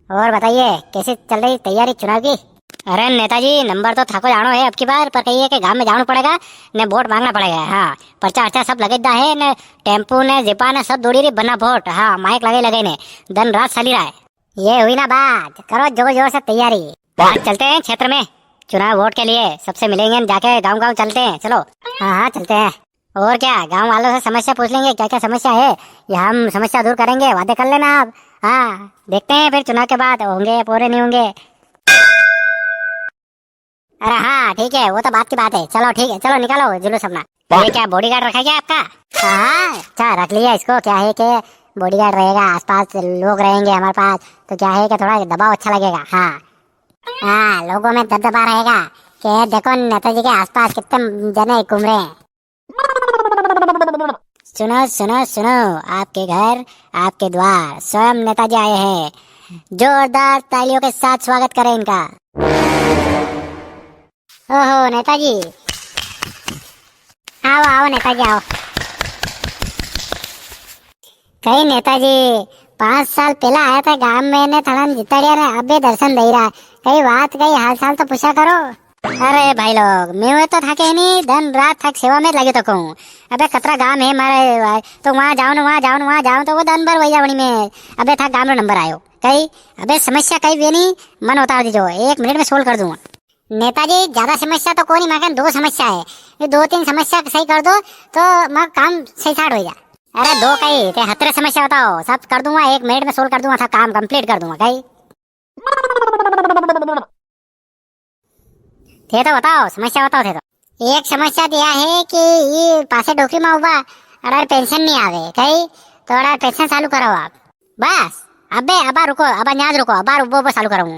और बताइए कैसे चल रही तैयारी चुनाव की? अरे नेताजी नंबर तो थाको जानो है अब की बार, पर कहिए कि गांव में जाना पड़ेगा ने वोट मांगना पड़ेगा। हाँ, पर्चा अर्चा सब लगे है ने, टेम्पू ने जिपा ने सब दौड़ी रही बना वोट। हाँ, माइक लगे ने दिन रात चली रहा है। ये हुई ना बात, करो जोर जोर से तैयारी। आज चलते हैं क्षेत्र में चुनाव वोट के लिए, सबसे मिलेंगे जाके गाँव गाँव चलते हैं। चलो हाँ हाँ चलते हैं। और क्या, गाँव वालों से समस्या पूछ लेंगे क्या क्या समस्या है, ये हम समस्या दूर करेंगे, वादे कर लेना आप। हाँ देखते हैं फिर चुनाव के बाद होंगे पूरे नहीं होंगे। अरे हाँ ठीक है, वो तो बात की बात है। चलो ठीक है, चलो निकालो जुलूस अपना। ये क्या बॉडीगार्ड रखा क्या आपका? हाँ अच्छा रख लिया इसको, क्या है कि बॉडीगार्ड रहेगा, आसपास लोग रहेंगे हमारे पास, तो क्या है कि थोड़ा दबाव अच्छा लगेगा। हाँ हाँ, लोगों में दबदबा रहेगा कि देखो नेताजी के आसपास कितने जने घूम रहे हैं। सुनो सुनो सुनो, आपके घर आपके द्वार स्वयं नेताजी आए हैं, जोरदार तालियों के साथ स्वागत करें इनका। ओहो नेताजी, आओ आओ नेताजी आओ। कहीं नेताजी 5 साल पहले आया था गांव में ने थड़न जिताड़िया ने अबे दर्शन दे रहा है, कई बात कई हाल चाल तो पूछा करो। अरे भाई लोग मैं तो थके नहीं, दिन रात थक सेवा में लगे तो कहूँ। अबे कतरा गांव है मारे, तो वहाँ जाऊँ तो वो दिन भर वही जावनी में। अबे था गांव में नंबर आयो कई, अबे समस्या कई भी नहीं मन होता दीजो, 1 मिनट में सोल्व कर दूंगा। नेताजी ज्यादा समस्या तो कोई नहीं, मगर 2 समस्या है, ये 2-3 समस्या सही कर दो तो मगर काम सही साठ हो जाए। अरे 2 कई ते 17 समस्या बताओ, सब कर दूंगा 1 मिनट में सोल्व कर दूंगा, सब काम कंप्लीट कर दूंगा कई। थे तो बताओ समस्या बताओ थे तो। एक समस्या दिया है कि ये पासे डोकरी में हुआ अरे पेंशन नहीं आवे कई, थोड़ा पेंशन चालू करो आप बस। अबे अबा रुको, अबा न्याज रुको, अबा वो चालू करूँ।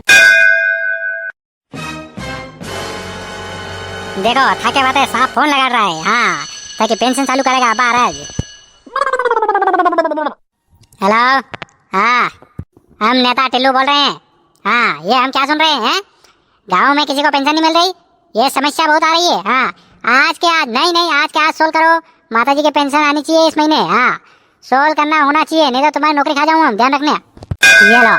देखो थाके बातें साफ फोन लगा रहा है। हाँ ताकि पेंशन चालू करेगा अबा आज। हेलो हाँ, हम नेता टिल्लू बोल रहे हैं। हाँ ये हम क्या सुन रहे हैं, गांव में किसी को पेंशन नहीं मिल रही, ये समस्या बहुत आ रही है। हाँ आज के आज नहीं आज के आज सोल्व करो, माता जी की पेंशन आनी चाहिए इस महीने। हाँ सोल्व करना होना चाहिए, नहीं तो तुम्हारी नौकरी खा जाऊंगा, ध्यान रखना। ये लो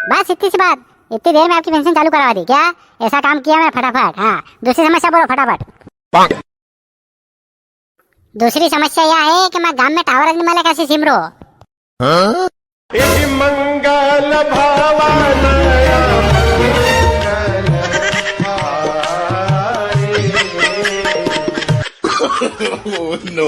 बस इतनी सी बात, इतनी देर में आपकी पेंशन चालू करवा दी क्या, ऐसा काम किया मैं फटाफट। हाँ दूसरी समस्या बोलो फटाफट। दूसरी समस्या यह है कि मैं गांव में टावर नहीं मिला, कैसे सिम रो। मंगल भावनाया no.